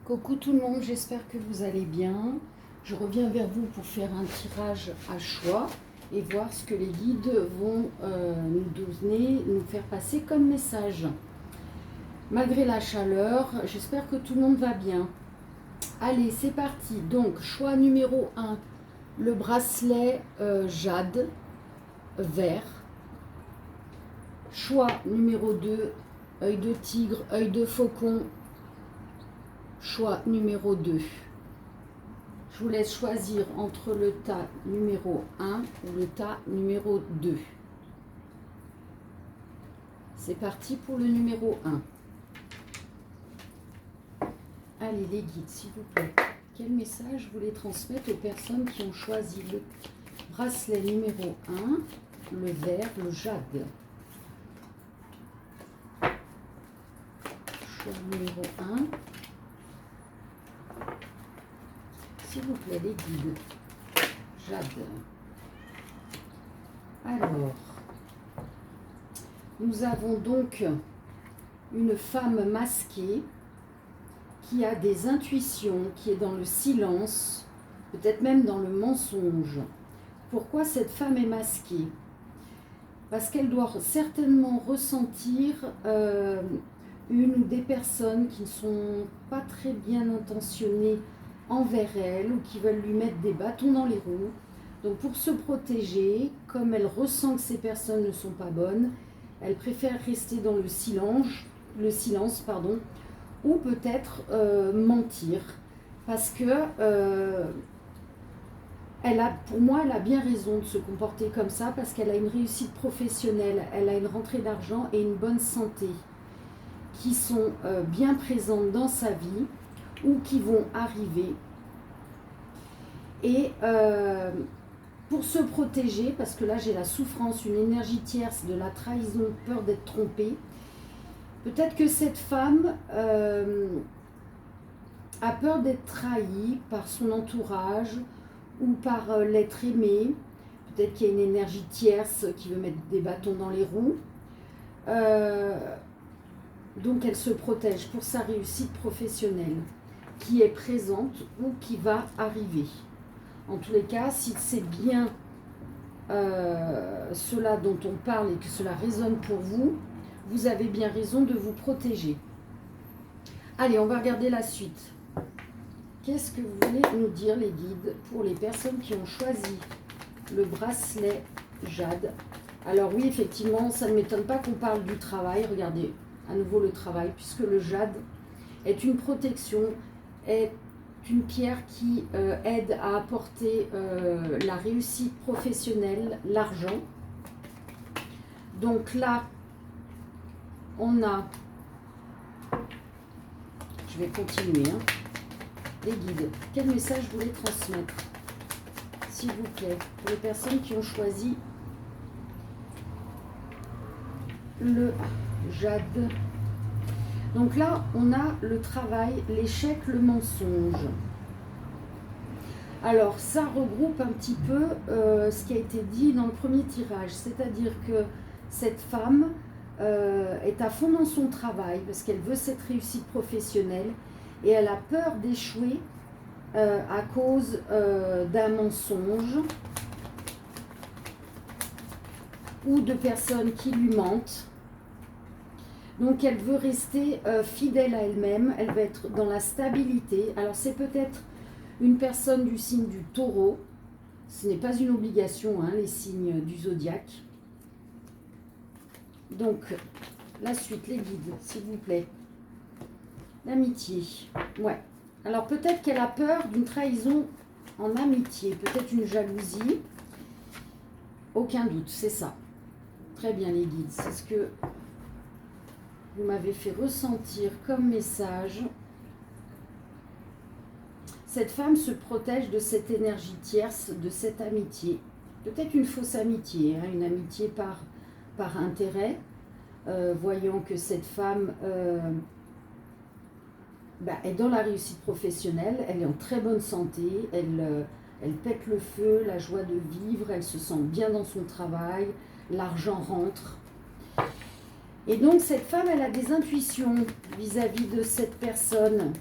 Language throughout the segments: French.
Coucou tout le monde, j'espère que vous allez bien. Je reviens vers vous pour faire un tirage à choix et voir ce que les guides vont nous donner, nous faire passer comme message. Malgré la chaleur, j'espère que tout le monde va bien. Allez, c'est parti. Donc, choix numéro 1, le bracelet jade vert. Choix numéro 2, œil de tigre, œil de faucon. Choix numéro 2. Je vous laisse choisir entre le tas numéro 1 ou le tas numéro 2. C'est parti pour le numéro 1. Allez les guides, s'il vous plaît. Quel message vous voulez transmettre aux personnes qui ont choisi le bracelet numéro 1, le vert, le jade? Choix numéro 1. S'il vous plaît, les guides. Jade. Alors, nous avons donc une femme masquée qui a des intuitions, qui est dans le silence, peut-être même dans le mensonge. Pourquoi cette femme est masquée? Parce qu'elle doit certainement ressentir une ou des personnes qui ne sont pas très bien intentionnées envers elle ou qui veulent lui mettre des bâtons dans les roues. Donc pour se protéger, comme elle ressent que ces personnes ne sont pas bonnes, elle préfère rester dans le silence, ou peut-être mentir, parce que pour moi, elle a bien raison de se comporter comme ça, parce qu'elle a une réussite professionnelle, elle a une rentrée d'argent et une bonne santé qui sont bien présentes dans sa vie ou qui vont arriver. Et pour se protéger, parce que là j'ai la souffrance, une énergie tierce, de la trahison, peur d'être trompée, peut-être que cette femme a peur d'être trahie par son entourage ou par l'être aimé. Peut-être qu'il y a une énergie tierce qui veut mettre des bâtons dans les roues. Donc elle se protège pour sa réussite professionnelle qui est présente ou qui va arriver. En tous les cas, si c'est bien cela dont on parle et que cela résonne pour vous, vous avez bien raison de vous protéger. Allez, on va regarder la suite. Qu'est-ce que vous voulez nous dire, les guides, pour les personnes qui ont choisi le bracelet jade? Alors oui, effectivement, ça ne m'étonne pas qu'on parle du travail. Regardez, à nouveau le travail, puisque le jade est une protection, est une pierre qui aide à apporter la réussite professionnelle, l'argent. Donc là, on a, je vais continuer, les guides, quel message vous voulez transmettre, s'il vous plaît, pour les personnes qui ont choisi le jade? Donc là, on a le travail, l'échec, le mensonge. Alors, ça regroupe un petit peu ce qui a été dit dans le premier tirage, c'est-à-dire que cette femme est à fond dans son travail parce qu'elle veut cette réussite professionnelle et elle a peur d'échouer à cause d'un mensonge ou de personnes qui lui mentent. Donc elle veut rester fidèle à elle-même, elle va être dans la stabilité. Alors c'est peut-être une personne du signe du taureau, ce n'est pas une obligation, les signes du zodiaque. Donc la suite, les guides, s'il vous plaît. L'amitié, ouais. Alors peut-être qu'elle a peur d'une trahison en amitié, peut-être une jalousie. Aucun doute, c'est ça. Très bien les guides, c'est ce que vous m'avez fait ressentir comme message. Cette femme se protège de cette énergie tierce, de cette amitié. Peut-être une fausse amitié, une amitié par intérêt, voyant que cette femme est dans la réussite professionnelle, elle est en très bonne santé, elle pète le feu, la joie de vivre, elle se sent bien dans son travail, l'argent rentre. Et donc cette femme, elle a des intuitions vis-à-vis de cette personne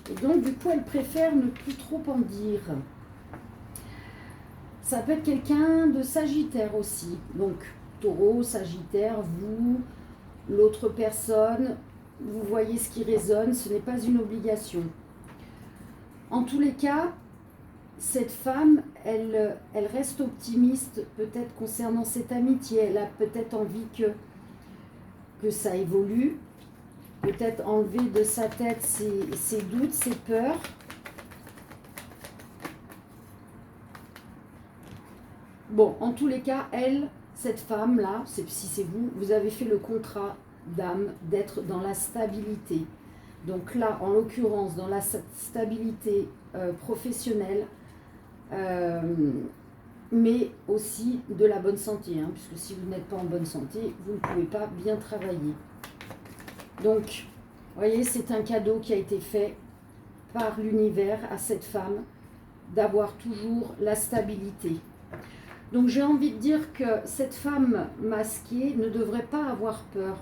Et donc, du coup, elle préfère ne plus trop en dire. Ça peut être quelqu'un de Sagittaire aussi. Donc, Taureau, Sagittaire, vous, l'autre personne, vous voyez ce qui résonne, ce n'est pas une obligation. En tous les cas, cette femme, elle reste optimiste peut-être concernant cette amitié. Elle a peut-être envie que ça évolue, peut-être enlever de sa tête ses doutes, ses peurs. Bon, en tous les cas, elle, cette femme-là, si c'est vous, vous avez fait le contrat d'âme d'être dans la stabilité. Donc là, en l'occurrence, dans la stabilité professionnelle, mais aussi de la bonne santé, hein, puisque si vous n'êtes pas en bonne santé, vous ne pouvez pas bien travailler. Donc, vous voyez, c'est un cadeau qui a été fait par l'univers à cette femme, d'avoir toujours la stabilité. Donc j'ai envie de dire que cette femme masquée ne devrait pas avoir peur,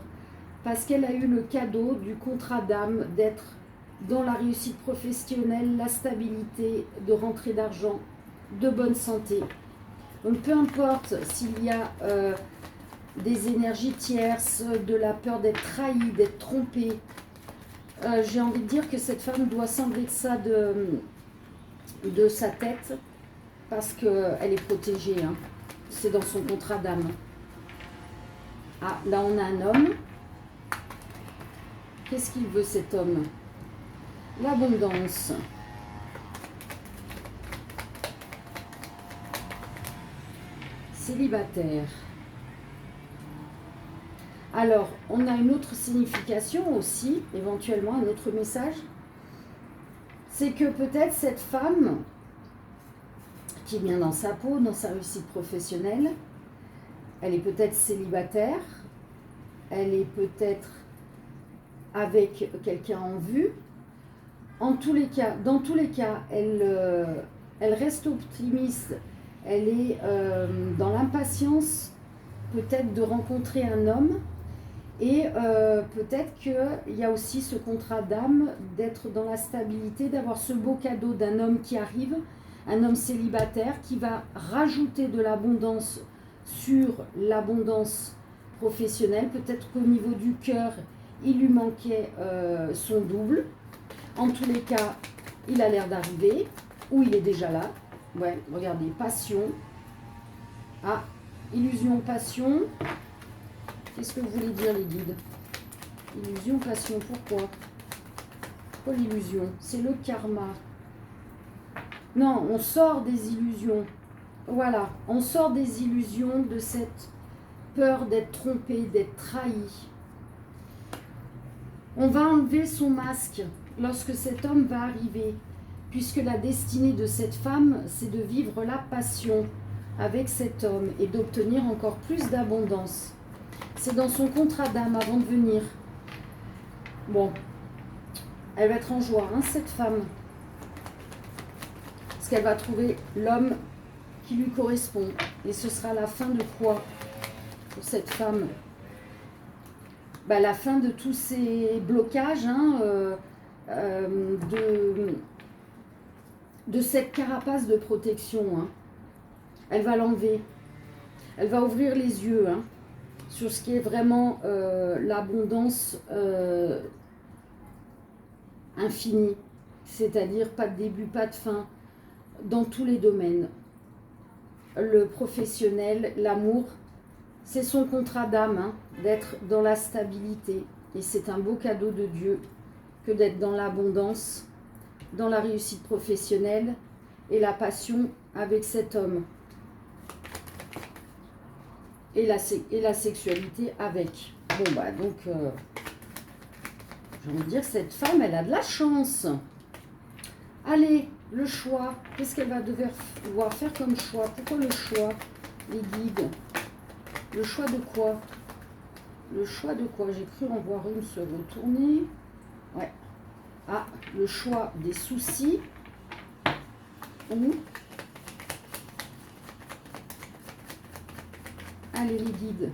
parce qu'elle a eu le cadeau du contrat d'âme d'être dans la réussite professionnelle, la stabilité, de rentrée d'argent, de bonne santé. Donc peu importe s'il y a des énergies tierces, de la peur d'être trahie, d'être trompée, j'ai envie de dire que cette femme doit s'enlever de ça de sa tête, parce qu'elle est protégée, hein. C'est dans son contrat d'âme. Ah, là on a un homme. Qu'est-ce qu'il veut cet homme? L'abondance. Célibataire. Alors, on a une autre signification aussi, éventuellement un autre message. C'est que peut-être cette femme qui est bien dans sa peau, dans sa réussite professionnelle, elle est peut-être célibataire, elle est peut-être avec quelqu'un en vue. En tous les cas, dans tous les cas, elle reste optimiste, elle est dans l'impatience peut-être de rencontrer un homme, et peut-être qu'il y a aussi ce contrat d'âme d'être dans la stabilité, d'avoir ce beau cadeau d'un homme qui arrive, un homme célibataire qui va rajouter de l'abondance sur l'abondance professionnelle. Peut-être qu'au niveau du cœur, il lui manquait son double. En tous les cas, il a l'air d'arriver, ou il est déjà là. Ouais, regardez, passion. Ah, illusion, passion. Qu'est-ce que vous voulez dire, les guides? Illusion, passion, pourquoi? Pourquoi l'illusion? C'est le karma. Non, on sort des illusions. Voilà, on sort des illusions de cette peur d'être trompé, d'être trahi. On va enlever son masque lorsque cet homme va arriver, puisque la destinée de cette femme, c'est de vivre la passion avec cet homme et d'obtenir encore plus d'abondance. C'est dans son contrat d'âme avant de venir. Bon, elle va être en joie, hein, cette femme. Parce qu'elle va trouver l'homme qui lui correspond. Et ce sera la fin de quoi pour cette femme? Bah, la fin de tous ces blocages, hein, de cette carapace de protection. Hein. Elle va l'enlever. Elle va ouvrir les yeux, hein, sur ce qui est vraiment l'abondance infinie. C'est-à-dire pas de début, pas de fin, dans tous les domaines. Le professionnel, l'amour, c'est son contrat d'âme, hein, d'être dans la stabilité. Et c'est un beau cadeau de Dieu que d'être dans l'abondance, dans la réussite professionnelle et la passion avec cet homme. Et la sexualité avec. Bon, bah donc, j'ai envie de dire, cette femme, elle a de la chance. Allez, le choix. Qu'est-ce qu'elle va devoir faire comme choix? Pourquoi le choix, les guides? Le choix de quoi? Le choix de quoi? J'ai cru en voir une se retourner. Ouais. Ah, le choix des soucis. Ou... Allez, les guides.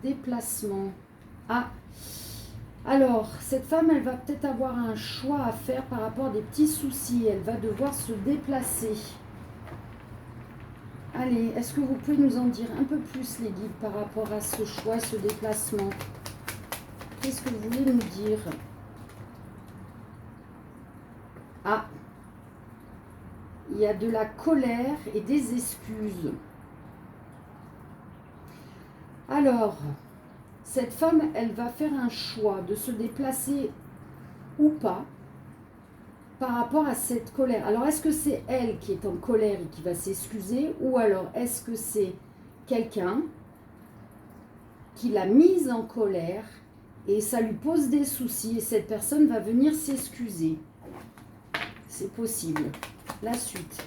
Déplacement. Ah, Alors, cette femme, elle va peut-être avoir un choix à faire par rapport à des petits soucis. Elle va devoir se déplacer. Allez, est-ce que vous pouvez nous en dire un peu plus, les guides, par rapport à ce choix, ce déplacement? Qu'est-ce que vous voulez nous dire? Ah, il y a de la colère et des excuses. Alors, cette femme, elle va faire un choix de se déplacer ou pas par rapport à cette colère. Alors, est-ce que c'est elle qui est en colère et qui va s'excuser, ou alors est-ce que c'est quelqu'un qui l'a mise en colère et ça lui pose des soucis et cette personne va venir s'excuser? C'est possible. La suite.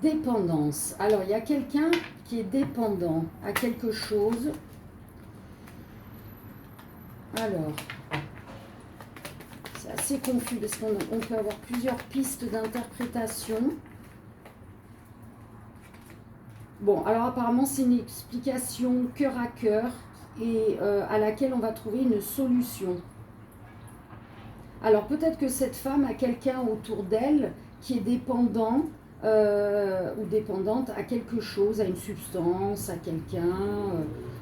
Dépendance. Alors, il y a quelqu'un qui est dépendant à quelque chose. Alors, c'est assez confus parce qu'on peut avoir plusieurs pistes d'interprétation. Bon, alors apparemment, c'est une explication cœur à cœur et à laquelle on va trouver une solution. Alors, peut-être que cette femme a quelqu'un autour d'elle qui est dépendant ou dépendante à quelque chose, à une substance, à quelqu'un,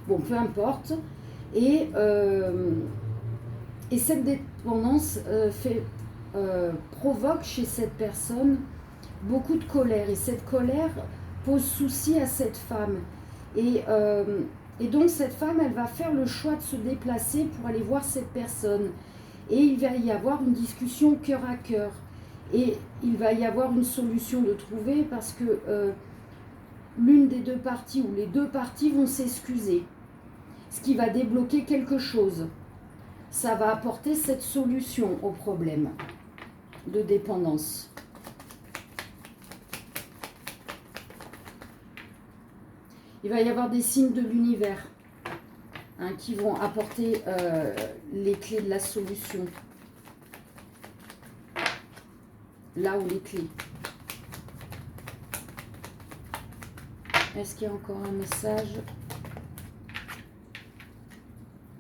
bon, peu importe. Et cette dépendance provoque chez cette personne beaucoup de colère. Et cette colère pose souci à cette femme. Et donc cette femme, elle va faire le choix de se déplacer pour aller voir cette personne. Et il va y avoir une discussion cœur à cœur. Et il va y avoir une solution de trouver parce que l'une des deux parties ou les deux parties vont s'excuser. Ce qui va débloquer quelque chose. Ça va apporter cette solution au problème de dépendance. Il va y avoir des signes de l'univers qui vont apporter les clés de la solution. Là où les clés. Est-ce qu'il y a encore un message?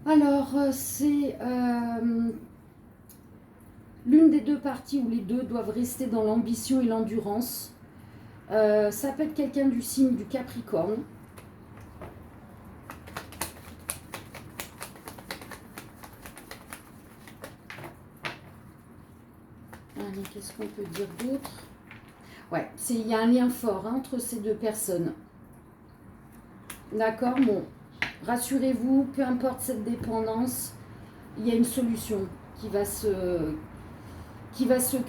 Alors, c'est l'une des deux parties où les deux doivent rester dans l'ambition et l'endurance. Ça peut être quelqu'un du signe du Capricorne. Allez, qu'est-ce qu'on peut dire d'autre? Ouais, il y a un lien fort entre ces deux personnes. D'accord, bon. Rassurez-vous, peu importe cette dépendance, il y a une solution qui va se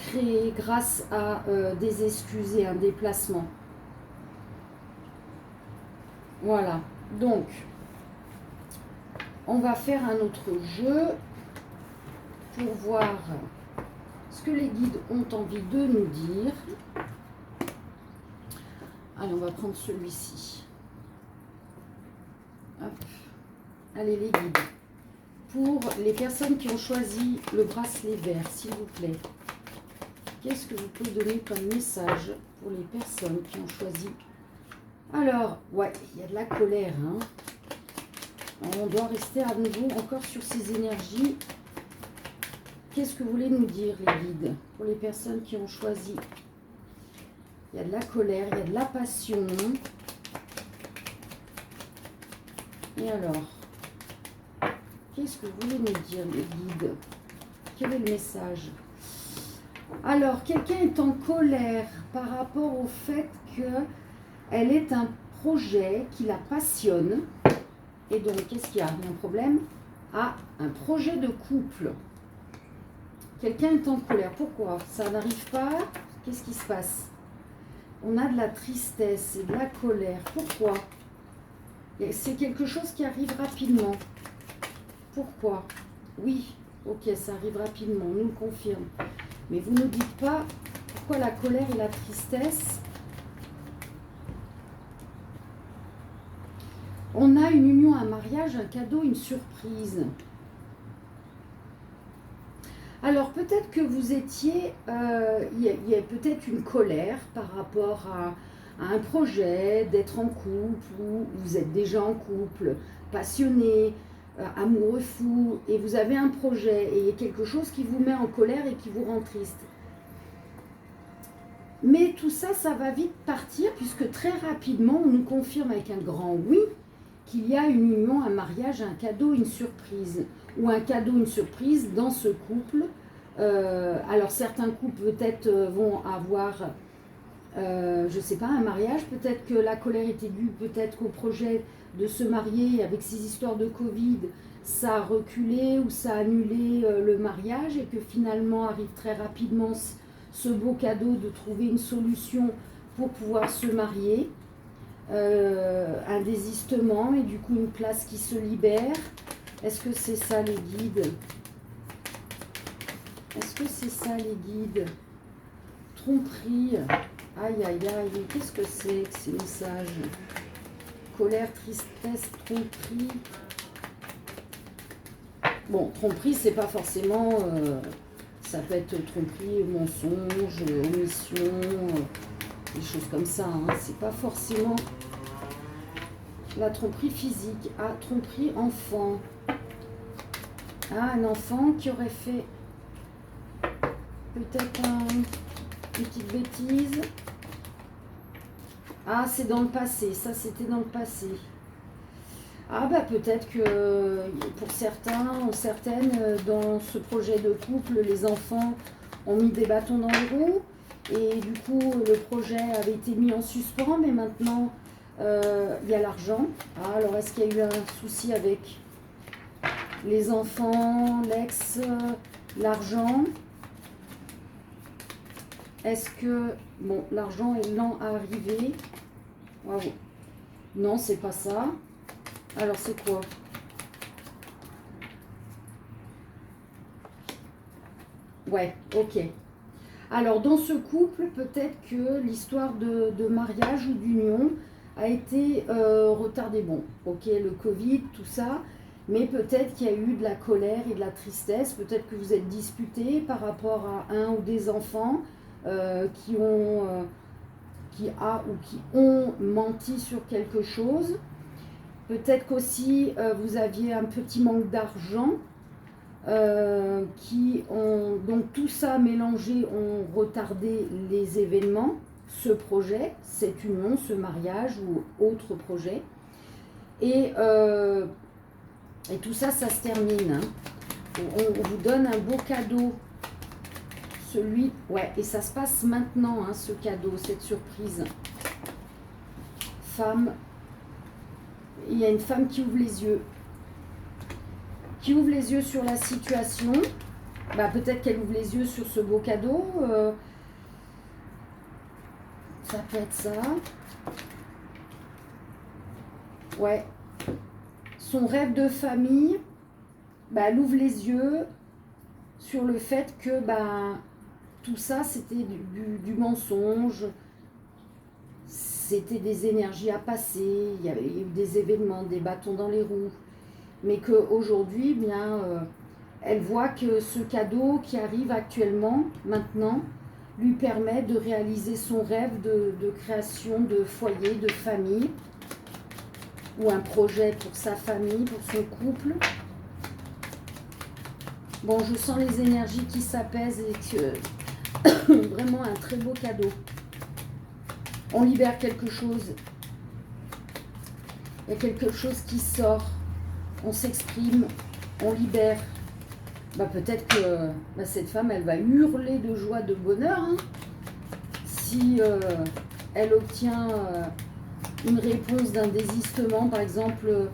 créer grâce à des excuses et un déplacement. Voilà, donc on va faire un autre jeu pour voir ce que les guides ont envie de nous dire. Allez, on va prendre celui-ci. Hop. Allez, les guides. Pour les personnes qui ont choisi le bracelet vert, s'il vous plaît, qu'est-ce que vous pouvez donner comme message pour les personnes qui ont choisi? Alors, ouais, il y a de la colère. Hein. On doit rester à nouveau encore sur ces énergies. Qu'est-ce que vous voulez nous dire, les guides, pour les personnes qui ont choisi? Il y a de la colère, il y a de la passion. Et alors, qu'est-ce que vous voulez nous dire, les guides? Quel est le message? Alors, quelqu'un est en colère par rapport au fait qu'elle est un projet qui la passionne. Et donc, qu'est-ce qu'il y a? Il y a un problème? Ah, un projet de couple. Quelqu'un est en colère. Pourquoi? Ça n'arrive pas? Qu'est-ce qui se passe? On a de la tristesse et de la colère. Pourquoi? C'est quelque chose qui arrive rapidement. Pourquoi? Oui, ok, ça arrive rapidement, on nous le confirme. Mais vous ne nous dites pas pourquoi la colère et la tristesse. On a une union, un mariage, un cadeau, une surprise. Alors peut-être que vous étiez, il y a peut-être une colère par rapport à un projet, d'être en couple, ou vous êtes déjà en couple, passionné, amoureux fou, et vous avez un projet, et il y a quelque chose qui vous met en colère et qui vous rend triste. Mais tout ça, ça va vite partir, puisque très rapidement, on nous confirme avec un grand oui qu'il y a une union, un mariage, un cadeau, une surprise. Ou un cadeau, une surprise dans ce couple. Alors certains couples peut-être vont avoir, je ne sais pas, un mariage. Peut-être que la colère est aiguë, peut-être qu'au projet de se marier avec ces histoires de Covid, ça a reculé ou ça a annulé le mariage et que finalement arrive très rapidement ce beau cadeau de trouver une solution pour pouvoir se marier, un désistement et du coup une place qui se libère. Est-ce que c'est ça les guides? Est-ce que c'est ça les guides? Tromperie, aïe aïe aïe, qu'est-ce que c'est que ces messages? Colère, tristesse, tromperie. Bon, tromperie c'est pas forcément... ça peut être tromperie, mensonge, omission, des choses comme ça. Hein. C'est pas forcément la tromperie physique. Ah, tromperie enfant. Ah, un enfant qui aurait fait peut-être une petite bêtise. Ah, c'est dans le passé. Ça, c'était dans le passé. Ah bah peut-être que pour certains ou certaines, dans ce projet de couple, les enfants ont mis des bâtons dans les roues et du coup le projet avait été mis en suspens, mais maintenant il y a l'argent. Ah, alors est-ce qu'il y a eu un souci avec les enfants, l'ex, l'argent? Est-ce que, bon, l'argent est lent à arriver? Wow. Non, c'est pas ça. Alors, c'est quoi? Ouais, ok. Alors, dans ce couple, peut-être que l'histoire de mariage ou d'union a été retardée. Bon, ok, le Covid, tout ça, mais peut-être qu'il y a eu de la colère et de la tristesse. Peut-être que vous êtes disputés par rapport à un ou des enfants qui ont menti sur quelque chose. Peut-être qu'aussi vous aviez un petit manque d'argent, donc tout ça mélangé ont retardé les événements, ce projet, cette union, ce mariage ou autre projet. Et tout ça, ça se termine. Hein. On vous donne un beau cadeau. Ouais, et ça se passe maintenant, hein, ce cadeau, cette surprise. Femme. Il y a une femme qui ouvre les yeux. Qui ouvre les yeux sur la situation. Bah, peut-être qu'elle ouvre les yeux sur ce beau cadeau. Ça peut être ça. Ouais. Son rêve de famille, bah, elle ouvre les yeux sur le fait que bah, tout ça, c'était du mensonge. C'était des énergies à passer, il y avait eu des événements, des bâtons dans les roues. Mais qu'aujourd'hui, bien, elle voit que ce cadeau qui arrive actuellement, maintenant, lui permet de réaliser son rêve de création de foyer, de famille, ou un projet pour sa famille, pour son couple. Bon, je sens les énergies qui s'apaisent et que vraiment un très beau cadeau. On libère quelque chose. Il y a quelque chose qui sort. On s'exprime, on libère. Bah, peut-être que cette femme, elle va hurler de joie, de bonheur. Hein, si elle obtient une réponse d'un désistement, par exemple,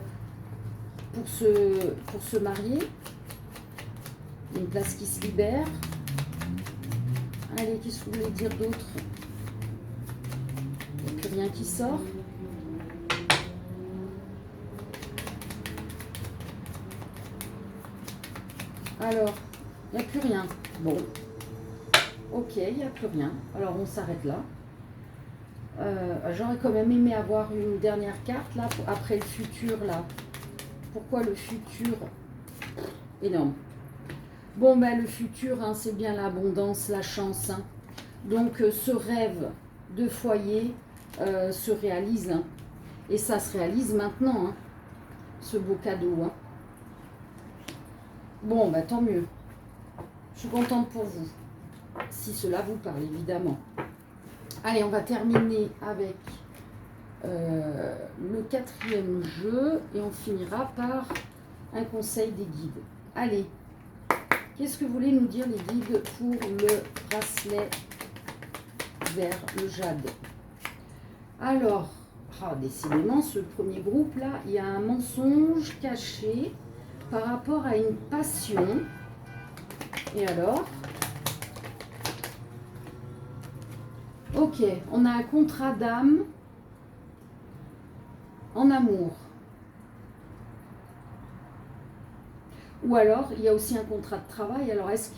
pour se marier. Une place qui se libère. Allez, qu'est-ce que vous voulez dire d'autre? Il n'y a plus rien qui sort. Alors, il n'y a plus rien. Bon. Ok, il n'y a plus rien. Alors, on s'arrête là. J'aurais quand même aimé avoir une dernière carte, là, après le futur, là. Pourquoi le futur? Énorme. Bon, ben, le futur, hein, c'est bien l'abondance, la chance. Hein. Donc, ce rêve de foyer se réalise. Hein. Et ça se réalise maintenant. Hein. ce beau cadeau. Hein. Bon, bah tant mieux. Je suis contente pour vous. Si cela vous parle, évidemment. Allez, on va terminer avec le 4e jeu. Et on finira par un conseil des guides. Allez, qu'est-ce que voulaient nous dire les guides pour le bracelet vert, le jade? Alors, décidément, ce premier groupe-là, il y a un mensonge caché par rapport à une passion. Et alors? Ok, on a un contrat d'âme en amour. Ou alors, il y a aussi un contrat de travail. Alors, est-ce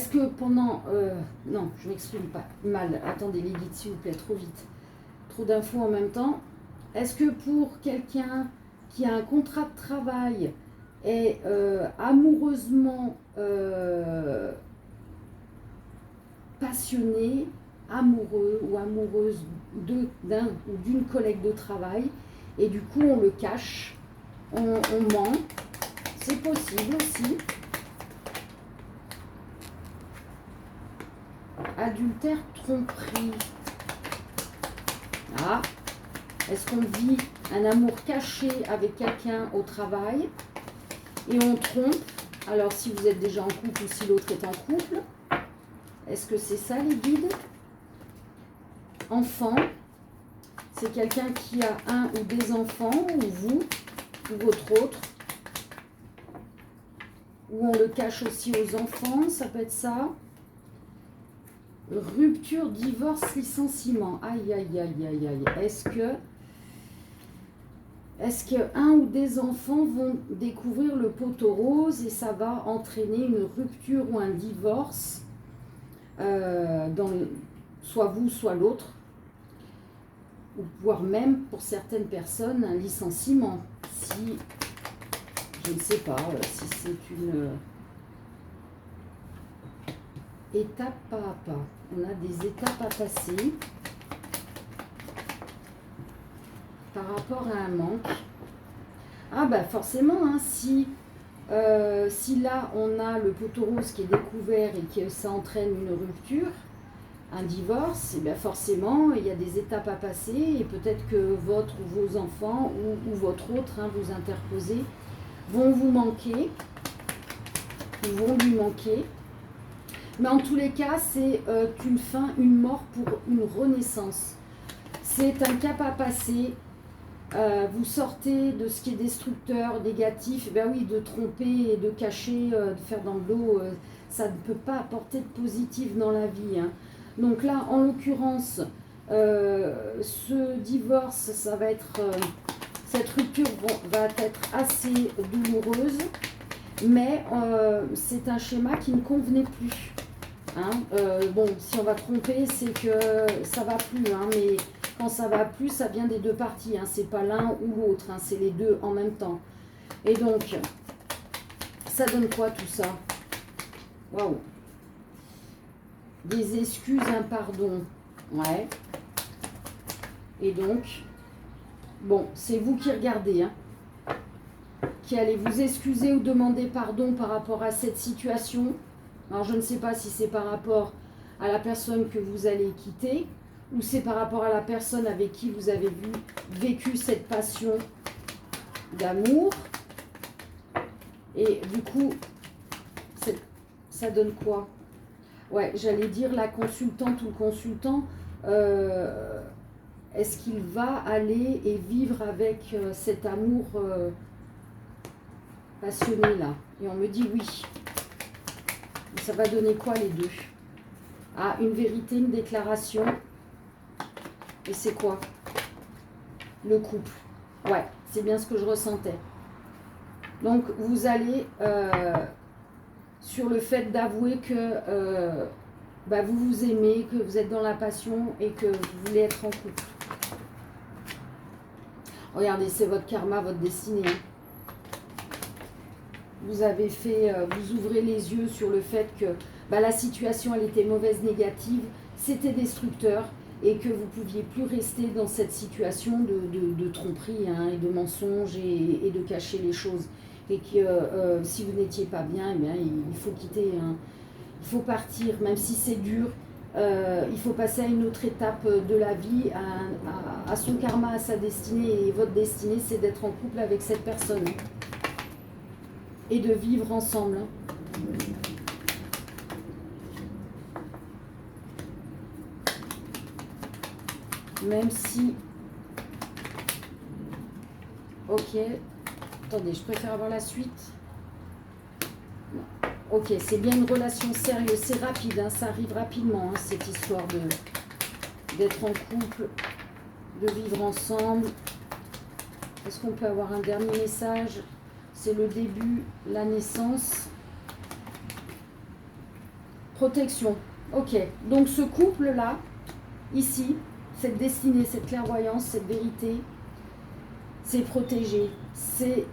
que pendant... non, je m'exprime pas mal. Attendez, les guides, s'il vous plaît, trop vite. Trop d'infos en même temps. Est-ce que pour quelqu'un qui a un contrat de travail et amoureusement passionné, amoureux ou amoureuse d'un ou d'une collègue de travail, et du coup on le cache, on ment, c'est possible aussi. Adultère, tromperie. Ah, est-ce qu'on vit un amour caché avec quelqu'un au travail et on trompe? Alors si vous êtes déjà en couple ou si l'autre est en couple, est-ce que c'est ça les guides? Enfant, c'est quelqu'un qui a un ou des enfants, ou vous, ou votre autre, ou on le cache aussi aux enfants, ça peut être ça. Rupture, divorce, licenciement. Aïe, aïe, aïe, aïe, aïe. Est-ce que un ou des enfants vont découvrir le poteau rose et ça va entraîner une rupture ou un divorce soit vous, soit l'autre, ou voire même pour certaines personnes un licenciement, si, je ne sais pas, si c'est une étape pas à pas. On a des étapes à passer par rapport à un manque. Ah bah forcément, hein, si là on a le poteau rose qui est découvert et que ça entraîne une rupture, un divorce, et bien forcément il y a des étapes à passer et peut-être que votre ou vos enfants ou votre autre, hein, vous interposez, vont vous manquer, ou vont lui manquer. Mais en tous les cas, c'est une fin, une mort pour une renaissance. C'est un cap à passer. Vous sortez de ce qui est destructeur, négatif. Eh bien oui, de tromper et de cacher, de faire dans le dos, ça ne peut pas apporter de positif dans la vie. Hein. Donc là, en l'occurrence, ce divorce, ça va être, cette rupture va être assez douloureuse. Mais c'est un schéma qui ne convenait plus. Hein, bon, si on va tromper, c'est que ça va plus, hein, mais quand ça va plus, ça vient des deux parties, hein, c'est pas l'un ou l'autre, hein, c'est les deux en même temps. Et donc, ça donne quoi tout ça? Waouh! Des excuses, un pardon, ouais. Et donc, bon, c'est vous qui regardez, hein, qui allez vous excuser ou demander pardon par rapport à cette situation. Alors, je ne sais pas si c'est par rapport à la personne que vous allez quitter ou c'est par rapport à la personne avec qui vous avez vécu cette passion d'amour. Et du coup, ça donne quoi? Ouais, j'allais dire la consultante ou le consultant, est-ce qu'il va aller et vivre avec cet amour passionné là? Et on me dit oui. Ça va donner quoi les deux? Ah, une vérité, une déclaration. Et c'est quoi? Le couple. Ouais, c'est bien ce que je ressentais. Donc, vous allez sur le fait d'avouer que vous vous aimez, que vous êtes dans la passion et que vous voulez être en couple. Regardez, c'est votre karma, votre destinée. Hein. Vous avez fait, vous ouvrez les yeux sur le fait que la situation, elle était mauvaise, négative, c'était destructeur. et que vous ne pouviez plus rester dans cette situation de tromperie hein, et de mensonge et de cacher les choses. Et que si vous n'étiez pas bien, eh bien, il faut quitter, hein. Il faut partir, même si c'est dur. Il faut passer à une autre étape de la vie, à son karma, à sa destinée. Et votre destinée, c'est d'être en couple avec cette personne et de vivre ensemble. Même si... Ok. Attendez, je préfère avoir la suite. Non. Ok, c'est bien une relation sérieuse. C'est rapide, hein, ça arrive rapidement, hein, cette histoire d'être en couple, de vivre ensemble. Est-ce qu'on peut avoir un dernier message? C'est le début, la naissance. Protection. Ok, donc ce couple-là, ici, cette destinée, cette clairvoyance, cette vérité, c'est protégé. C'est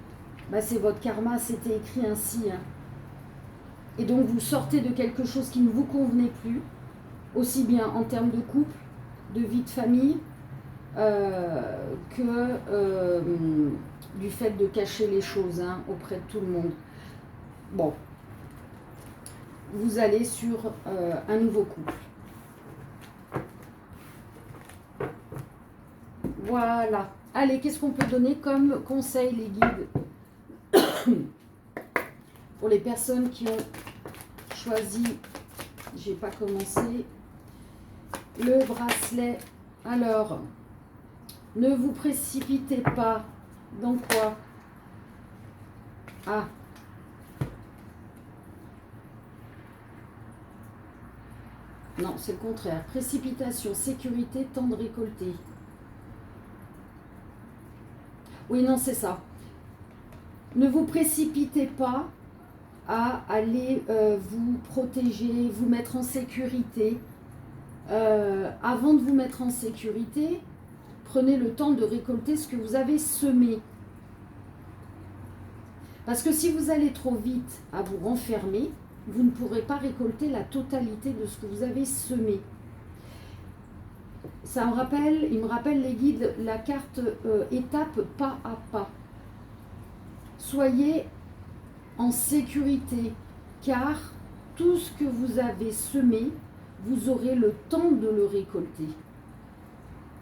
votre karma, c'était écrit ainsi. Hein. Et donc vous sortez de quelque chose qui ne vous convenait plus, aussi bien en termes de couple, de vie de famille, que du fait de cacher les choses hein, auprès de tout le monde. Bon, vous allez sur un nouveau couple. Voilà. Allez, qu'est-ce qu'on peut donner comme conseil, les guides pour les personnes qui ont choisi, j'ai pas commencé, le bracelet. Alors, ne vous précipitez pas. Dans quoi? Ah. Non, c'est le contraire. Précipitation, sécurité, temps de récolter. Oui, non, c'est ça. Ne vous précipitez pas à aller vous protéger, vous mettre en sécurité. Avant de vous mettre en sécurité, prenez le temps de récolter ce que vous avez semé. Parce que si vous allez trop vite à vous renfermer, vous ne pourrez pas récolter la totalité de ce que vous avez semé. Ça me rappelle, il me rappelle les guides, la carte étape pas à pas. Soyez en sécurité, car tout ce que vous avez semé, vous aurez le temps de le récolter.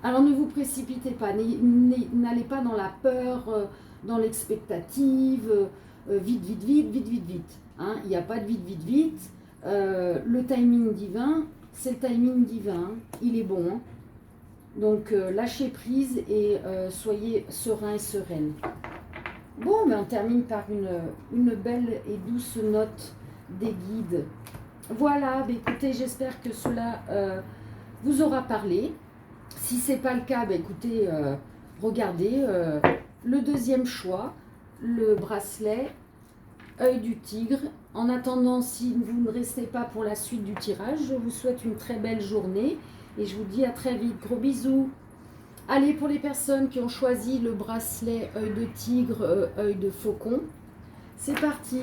Alors ne vous précipitez pas, n'allez pas dans la peur, dans l'expectative, vite, vite, vite, vite, vite, vite. Hein, il n'y a pas de vite, vite, vite. Le timing divin, c'est le timing divin, il est bon. Hein. Donc lâchez prise et soyez serein et sereine. Bon, mais on termine par une belle et douce note des guides. Voilà, écoutez, j'espère que cela vous aura parlé. Si ce n'est pas le cas, écoutez, regardez le deuxième choix, le bracelet, œil du tigre. En attendant, si vous ne restez pas pour la suite du tirage, je vous souhaite une très belle journée et je vous dis à très vite. Gros bisous. Allez, pour les personnes qui ont choisi le bracelet œil de tigre, œil de faucon, c'est parti.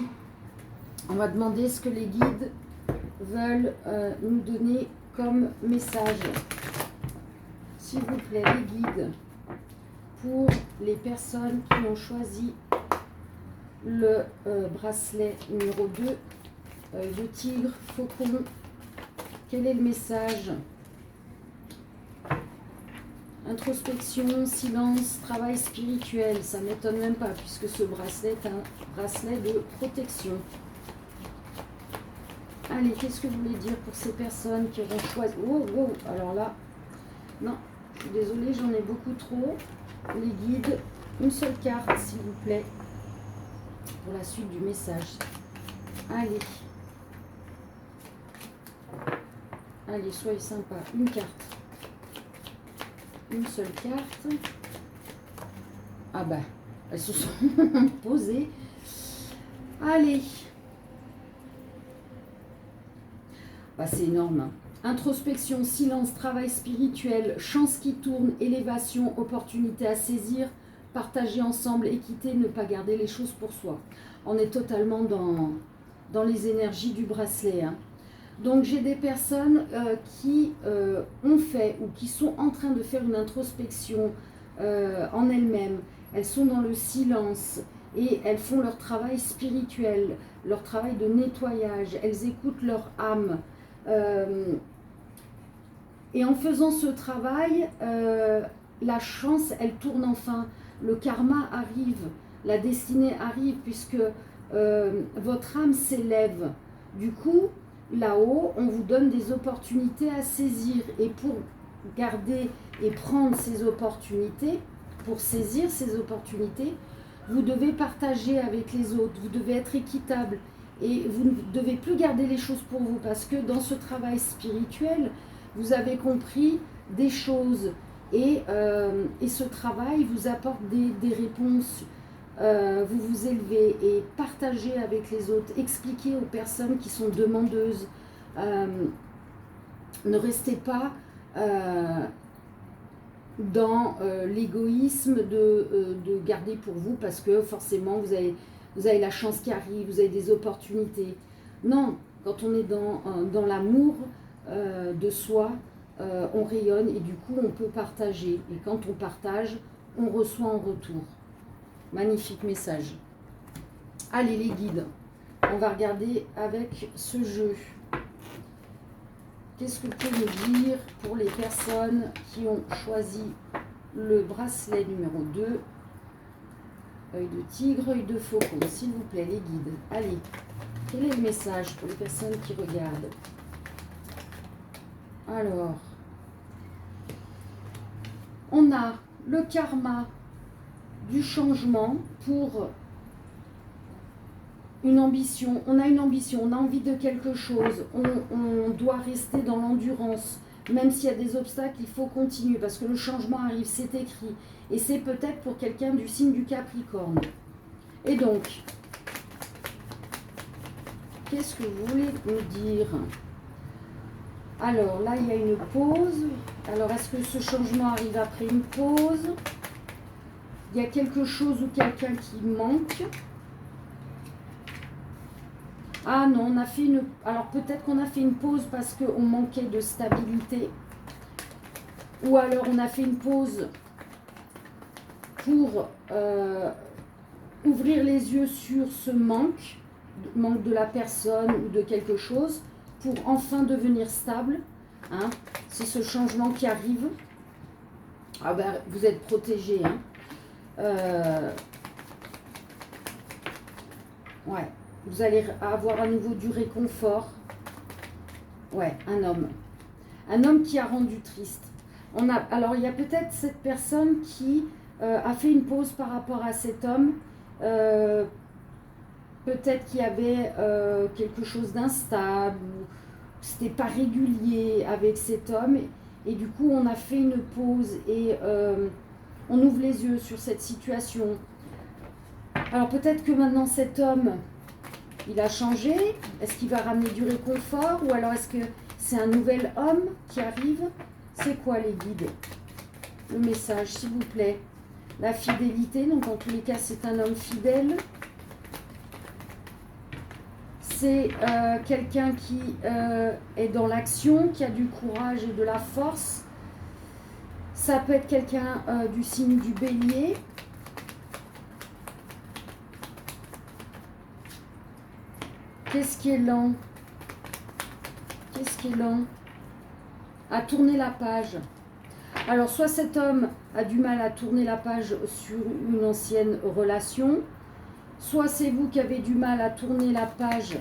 On va demander ce que les guides veulent nous donner comme message. S'il vous plaît, les guides, pour les personnes qui ont choisi le bracelet numéro 2, œil de tigre, faucon, quel est le message? Introspection, silence, travail spirituel, ça ne m'étonne même pas puisque ce bracelet est un bracelet de protection. Allez, qu'est-ce que vous voulez dire pour ces personnes qui auront choisi... Oh, oh, alors là, non, je suis désolée, j'en ai beaucoup trop. Les guides, une seule carte s'il vous plaît, pour la suite du message. Allez. Allez, soyez sympa, une carte. Une seule carte. Ah bah, elles se sont posées. Allez. Bah, c'est énorme. Hein. Introspection, silence, travail spirituel, chance qui tourne, élévation, opportunité à saisir, partager ensemble, équité, ne pas garder les choses pour soi. On est totalement dans les énergies du bracelet. Hein. Donc j'ai des personnes qui ont fait ou qui sont en train de faire une introspection en elles-mêmes. Elles sont dans le silence et elles font leur travail spirituel, leur travail de nettoyage. Elles écoutent leur âme. Et en faisant ce travail, la chance, elle tourne enfin. Le karma arrive, la destinée arrive puisque votre âme s'élève. Du coup, là-haut, on vous donne des opportunités à saisir. Et pour garder et prendre ces opportunités, pour saisir ces opportunités, vous devez partager avec les autres, vous devez être équitable. Et vous ne devez plus garder les choses pour vous parce que dans ce travail spirituel, vous avez compris des choses et ce travail vous apporte des réponses. Vous vous élevez et partagez avec les autres, expliquez aux personnes qui sont demandeuses. Ne restez pas dans l'égoïsme de garder pour vous parce que forcément vous avez la chance qui arrive, vous avez des opportunités. Non, quand on est dans l'amour de soi, on rayonne et du coup on peut partager. Et quand on partage, on reçoit en retour. Magnifique message. Allez les guides, on va regarder avec ce jeu. Qu'est-ce que vous pouvez me dire pour les personnes qui ont choisi le bracelet numéro 2? Œil de tigre, œil de faucon, s'il vous plaît les guides. Allez, quel est le message pour les personnes qui regardent? Alors, on a le karma du changement pour une ambition. On a une ambition, on a envie de quelque chose. On doit rester dans l'endurance. Même s'il y a des obstacles, il faut continuer parce que le changement arrive, c'est écrit. Et c'est peut-être pour quelqu'un du signe du Capricorne. Et donc, qu'est-ce que vous voulez me dire? Alors là, il y a une pause. Alors, est-ce que ce changement arrive après une pause? Il y a quelque chose ou quelqu'un qui manque. Ah non, on a fait une... Alors peut-être qu'on a fait une pause parce qu'on manquait de stabilité. Ou alors on a fait une pause pour ouvrir les yeux sur ce manque de la personne ou de quelque chose, pour enfin devenir stable. Hein. C'est ce changement qui arrive. Ah ben, vous êtes protégés. Hein. Ouais. Vous allez avoir à nouveau du réconfort. Ouais, un homme. Un homme qui a rendu triste. Alors, il y a peut-être cette personne qui a fait une pause par rapport à cet homme. Peut-être qu'il y avait quelque chose d'instable, ou c'était pas régulier avec cet homme. Et du coup, on a fait une pause et on ouvre les yeux sur cette situation. Alors, peut-être que maintenant, cet homme... il a changé. Est-ce qu'il va ramener du réconfort ou alors est-ce que c'est un nouvel homme qui arrive? C'est quoi les guides? Le message, s'il vous plaît. La fidélité, donc en tous les cas, c'est un homme fidèle. C'est quelqu'un qui est dans l'action, qui a du courage et de la force. Ça peut être quelqu'un du signe du Bélier. Qu'est-ce qui est lent? Qu'est-ce qui est lent? À tourner la page. Alors, soit cet homme a du mal à tourner la page sur une ancienne relation, soit c'est vous qui avez du mal à tourner la page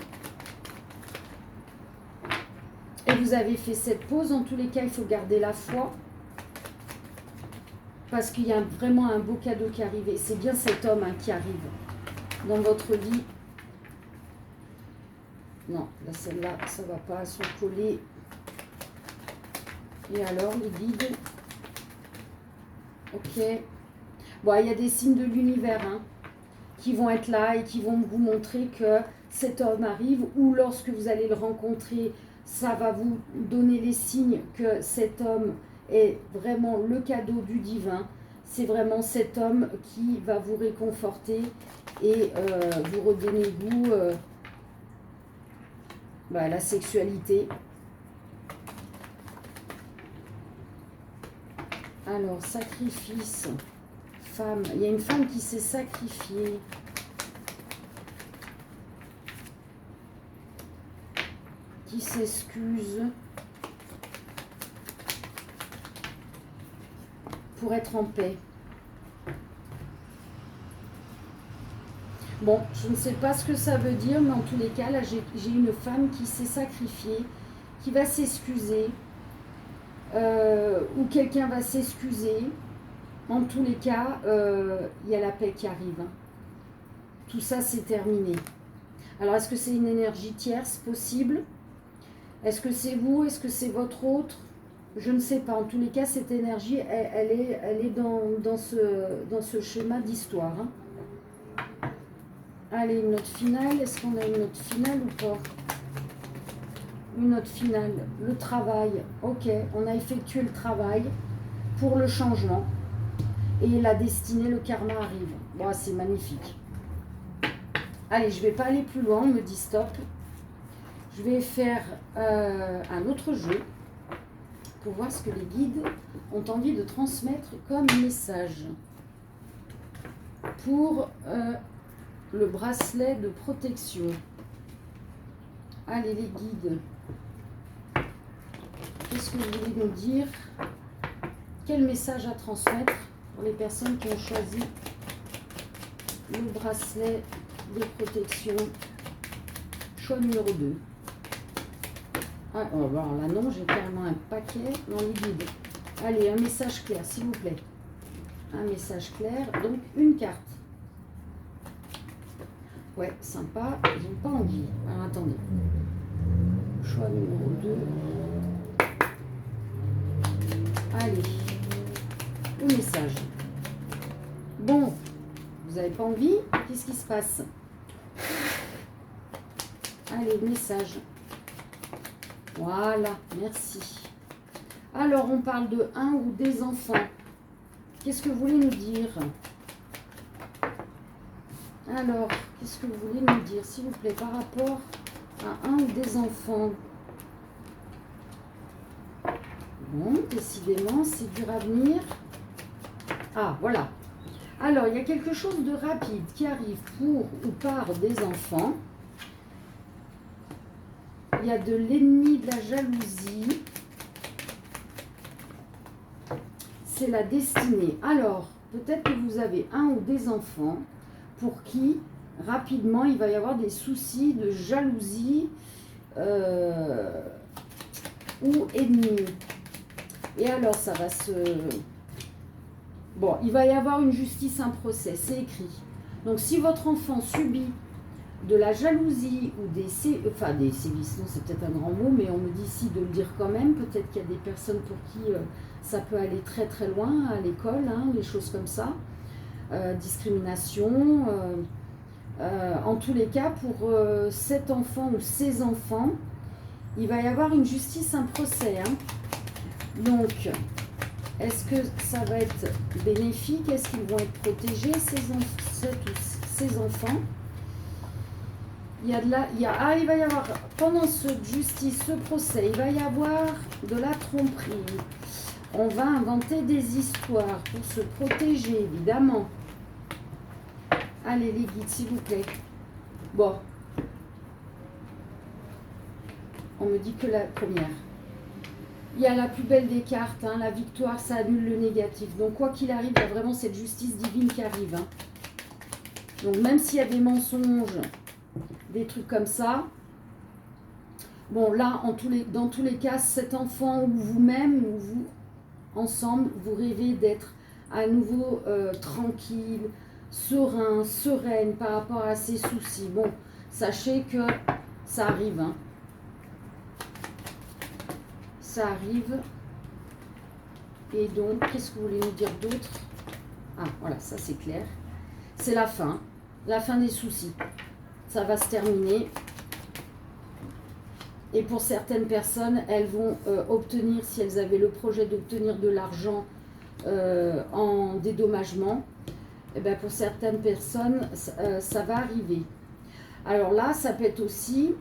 et vous avez fait cette pause. En tous les cas, il faut garder la foi parce qu'il y a vraiment un beau cadeau qui arrive. Et c'est bien cet homme qui arrive dans votre vie. Non, là, celle-là, ça ne va pas se coller. Et alors, les guides. Ok. Bon, il y a des signes de l'univers qui vont être là et qui vont vous montrer que cet homme arrive. Ou lorsque vous allez le rencontrer, ça va vous donner les signes que cet homme est vraiment le cadeau du divin. C'est vraiment cet homme qui va vous réconforter et vous redonner goût... Bah, la sexualité. Alors, sacrifice. Femme. Il y a une femme qui s'est sacrifiée. Qui s'excuse. Pour être en paix. Bon, je ne sais pas ce que ça veut dire, mais en tous les cas, là, j'ai une femme qui s'est sacrifiée, qui va s'excuser, ou quelqu'un va s'excuser. En tous les cas, il y a la paix qui arrive. Tout ça, c'est terminé. Alors, est-ce que c'est une énergie tierce possible? Est-ce que c'est vous? Est-ce que c'est votre autre? Je ne sais pas. En tous les cas, cette énergie, elle est dans ce schéma d'histoire. Hein. Allez, une note finale. Est-ce qu'on a une note finale ou pas? Une note finale. Le travail. Ok, on a effectué le travail pour le changement. Et la destinée, le karma arrive. Bon, c'est magnifique. Allez, je ne vais pas aller plus loin. On me dit stop. Je vais faire un autre jeu pour voir ce que les guides ont envie de transmettre comme message. Pour le bracelet de protection. Allez les guides, qu'est-ce que vous voulez nous dire? Quel message à transmettre pour les personnes qui ont choisi le bracelet de protection? Choix numéro 2. Ah, oh, alors là non, j'ai carrément un paquet dans les guides. Allez, un message clair s'il vous plaît. Un message clair, donc une carte. Ouais, sympa, ils n'ont pas envie. Alors attendez. Choix numéro 2. Allez. Le message. Bon, vous n'avez pas envie? Qu'est-ce qui se passe? Allez, le message. Voilà, merci. Alors, on parle de un ou des enfants. Qu'est-ce que vous voulez nous dire? Alors, qu'est-ce que vous voulez nous dire, s'il vous plaît, par rapport à un ou des enfants? Bon, décidément, c'est dur à venir. Ah, voilà. Alors, il y a quelque chose de rapide qui arrive pour ou par des enfants. Il y a de l'ennemi de la jalousie. C'est la destinée. Alors, peut-être que vous avez un ou des enfants pour qui, rapidement, il va y avoir des soucis de jalousie ou ennemi. Et alors, ça va se... Bon, il va y avoir une justice, un procès, c'est écrit. Donc, si votre enfant subit de la jalousie ou des sévices, non, c'est peut-être un grand mot, mais on me dit ici de le dire quand même. Peut-être qu'il y a des personnes pour qui ça peut aller très très loin à l'école, hein, les choses comme ça. Discrimination. En tous les cas, pour cet enfant ou ces enfants, il va y avoir une justice, un procès. Hein. Donc, est-ce que ça va être bénéfique? Est-ce qu'ils vont être protégés, ces enfants? Il va y avoir, pendant cette justice, ce procès, il va y avoir de la tromperie. On va inventer des histoires pour se protéger, évidemment. Allez, les guides, s'il vous plaît. Bon. On me dit que la première. Il y a la plus belle des cartes, hein, la victoire, ça annule le négatif. Donc, quoi qu'il arrive, il y a vraiment cette justice divine qui arrive. Hein. Donc, même s'il y a des mensonges, des trucs comme ça, bon, là, dans tous les cas, cet enfant ou vous-même, ou vous, ensemble, vous rêvez d'être à nouveau tranquille, serein, sereine par rapport à ces soucis. Bon, sachez que ça arrive, hein. Ça arrive. Et donc, qu'est-ce que vous voulez nous dire d'autre? Ah, voilà, ça c'est clair. C'est la fin des soucis. Ça va se terminer. Et pour certaines personnes, elles vont obtenir, si elles avaient le projet d'obtenir de l'argent en dédommagement, et bien pour certaines personnes, ça va arriver. Alors là, ça peut être aussi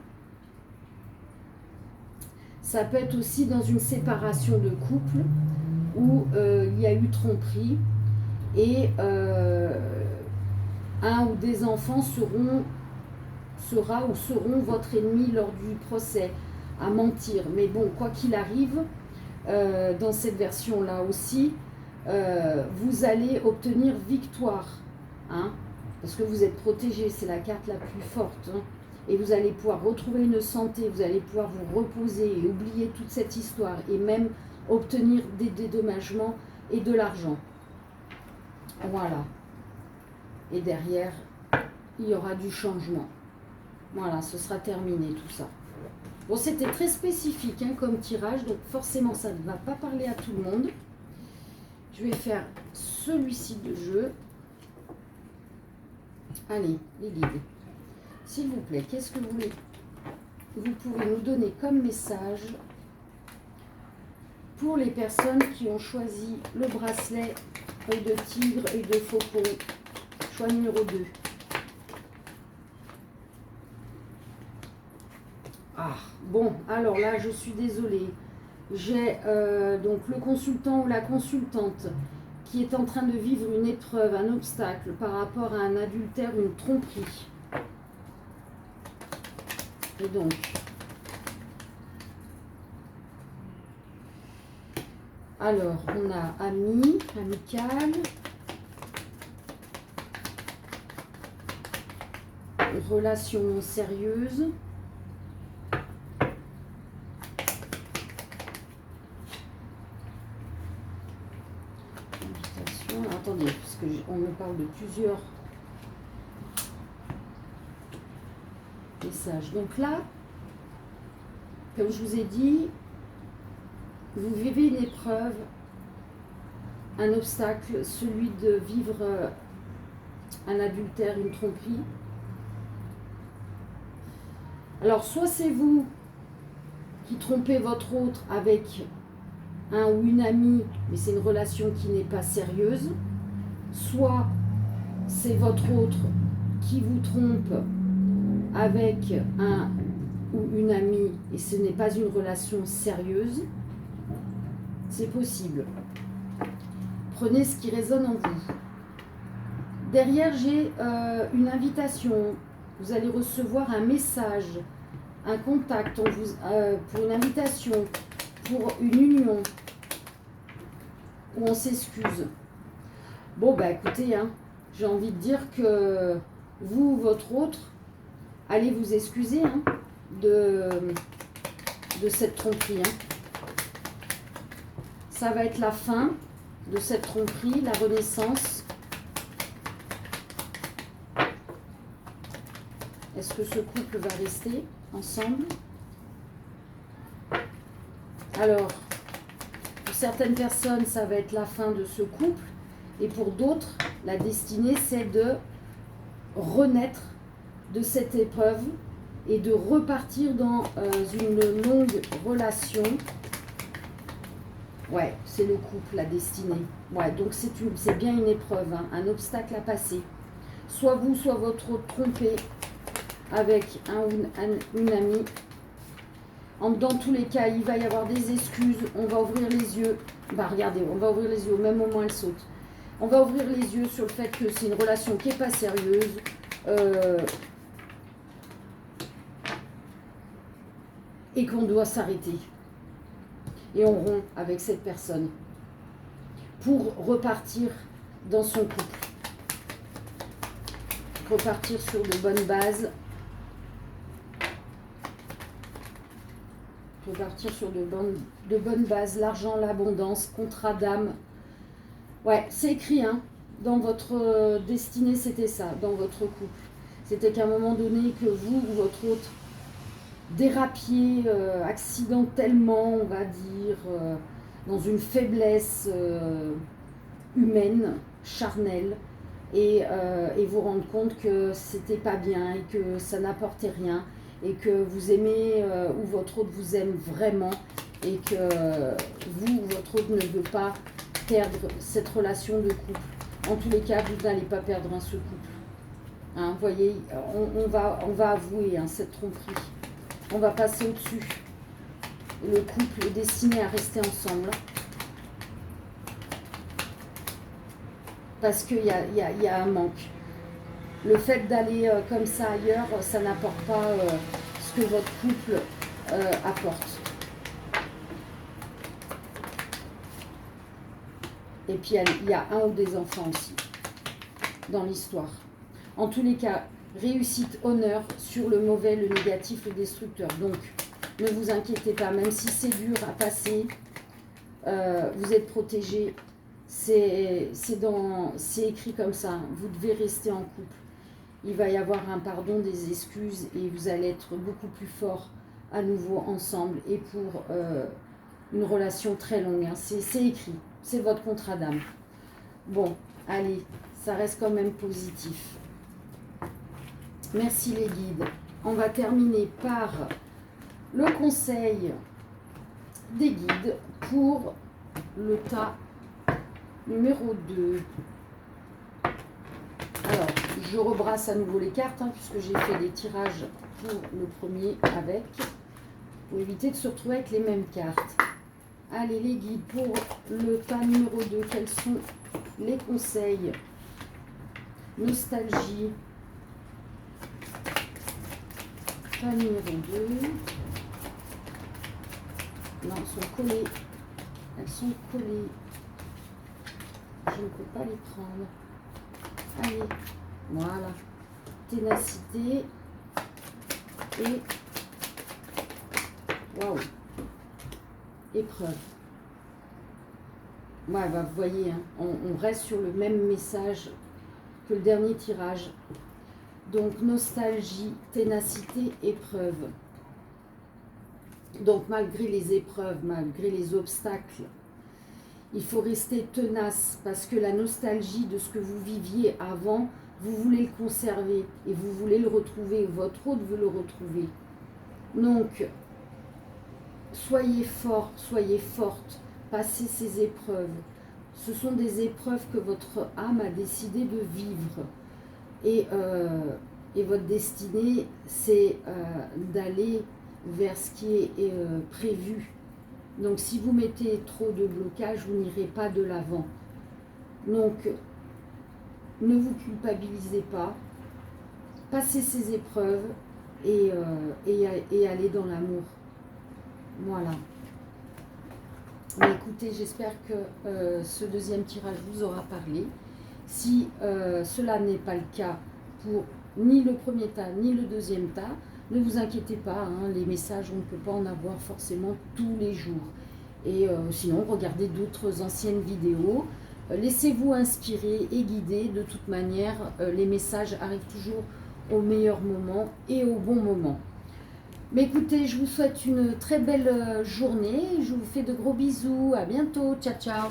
Ça peut être aussi dans une séparation de couple où il y a eu tromperie et un ou des enfants seront votre ennemi lors du procès, à mentir. Mais bon, quoi qu'il arrive, dans cette version-là aussi, vous allez obtenir victoire, hein, parce que vous êtes protégé, c'est la carte la plus forte, hein, et vous allez pouvoir retrouver une santé, vous allez pouvoir vous reposer et oublier toute cette histoire, et même obtenir des dédommagements et de l'argent. Voilà. Et derrière, il y aura du changement. Voilà, ce sera terminé tout ça. Bon, c'était très spécifique hein, comme tirage, donc forcément ça ne va pas parler à tout le monde. Je vais faire celui-ci de jeu. Allez, les guides. S'il vous plaît, qu'est-ce que vous pouvez nous donner comme message pour les personnes qui ont choisi le bracelet œil de tigre, œil de faucon, choix numéro 2. Ah, bon, alors là, je suis désolée. J'ai donc le consultant ou la consultante qui est en train de vivre une épreuve, un obstacle par rapport à un adultère, une tromperie. Et donc, alors, on a ami, amical, relation sérieuse, invitation. Alors, attendez, parce qu'on me parle de plusieurs messages. Donc là, comme je vous ai dit, vous vivez une épreuve, un obstacle, celui de vivre un adultère, une tromperie. Alors, soit c'est vous qui trompez votre autre avec un ou une amie, mais c'est une relation qui n'est pas sérieuse, soit c'est votre autre qui vous trompe avec un ou une amie et ce n'est pas une relation sérieuse. C'est possible. Prenez ce qui résonne en vous. Derrière, j'ai une invitation. Vous allez recevoir un message, un contact pour une invitation, pour une union, où on s'excuse. Bon, bah écoutez, hein, j'ai envie de dire que vous, votre autre, allez vous excuser hein, de cette tromperie. Hein. Ça va être la fin de cette tromperie, la renaissance. Est-ce que ce couple va rester ensemble? Alors, pour certaines personnes, ça va être la fin de ce couple. Et pour d'autres, la destinée, c'est de renaître de cette épreuve et de repartir dans une longue relation. Ouais, c'est le couple, la destinée. Ouais, donc c'est bien une épreuve, hein, un obstacle à passer. Soit vous, soit votre autre trompé avec un ou une amie. Dans tous les cas, il va y avoir des excuses. On va ouvrir les yeux. Bah regardez, on va ouvrir les yeux. Au même moment, elle saute. On va ouvrir les yeux sur le fait que c'est une relation qui n'est pas sérieuse. Et qu'on doit s'arrêter. Et on rompt avec cette personne pour repartir dans son couple. Repartir sur de bonnes bases. Repartir sur de bonnes bases. L'argent, l'abondance, contrat d'âme. Ouais, c'est écrit, hein. Dans votre destinée, c'était ça, dans votre couple. C'était qu'à un moment donné, que vous ou votre autre dérapiez accidentellement, on va dire, dans une faiblesse humaine, charnelle, et vous rendre compte que c'était pas bien et que ça n'apportait rien, et que vous aimez ou votre autre vous aime vraiment, et que vous ou votre autre ne veut pas perdre cette relation de couple. En tous les cas, vous n'allez pas perdre ce couple. Hein, vous voyez, on va avouer hein, cette tromperie. On va passer au-dessus. le couple est destiné à rester ensemble. Parce qu'il y a un manque. Le fait d'aller comme ça ailleurs, ça n'apporte pas ce que votre couple apporte. Et puis il y a un ou des enfants aussi dans l'histoire. En tous les cas, réussite, honneur sur le mauvais, le négatif, le destructeur. Donc, ne vous inquiétez pas, même si c'est dur à passer, vous êtes protégés. C'est écrit comme ça. Vous devez rester en couple. Il va y avoir un pardon, des excuses et vous allez être beaucoup plus forts à nouveau ensemble et pour une relation très longue. Hein. C'est écrit. C'est votre contrat d'âme. Bon, allez, ça reste quand même positif. Merci les guides. On va terminer par le conseil des guides pour le tas numéro 2. Alors, je rebrasse à nouveau les cartes, hein, puisque j'ai fait des tirages pour le premier avec, pour éviter de se retrouver avec les mêmes cartes. Allez les guides, pour le tas numéro 2, quels sont les conseils? Nostalgie. Tas numéro 2. Non, elles sont collées. Elles sont collées. Je ne peux pas les prendre. Allez, voilà. Ténacité. Et... waouh. Épreuve. Ouais, bah, vous voyez, hein, on reste sur le même message que le dernier tirage. Donc, nostalgie, ténacité, épreuve. Donc, malgré les épreuves, malgré les obstacles, il faut rester tenace parce que la nostalgie de ce que vous viviez avant, vous voulez le conserver et vous voulez le retrouver. Votre hôte veut le retrouver. Donc, soyez fort, soyez forte, passez ces épreuves. Ce sont des épreuves que votre âme a décidé de vivre. Et votre destinée, c'est d'aller vers ce qui est prévu. Donc, si vous mettez trop de blocage, vous n'irez pas de l'avant. Donc, ne vous culpabilisez pas. Passez ces épreuves et allez dans l'amour. Voilà. Mais écoutez, j'espère que ce deuxième tirage vous aura parlé. Si cela n'est pas le cas pour ni le premier tas, ni le deuxième tas, ne vous inquiétez pas, hein, les messages, on ne peut pas en avoir forcément tous les jours. Et sinon, regardez d'autres anciennes vidéos. Laissez-vous inspirer et guider. De toute manière, les messages arrivent toujours au meilleur moment et au bon moment. Mais écoutez, je vous souhaite une très belle journée. Je vous fais de gros bisous. À bientôt. Ciao, ciao.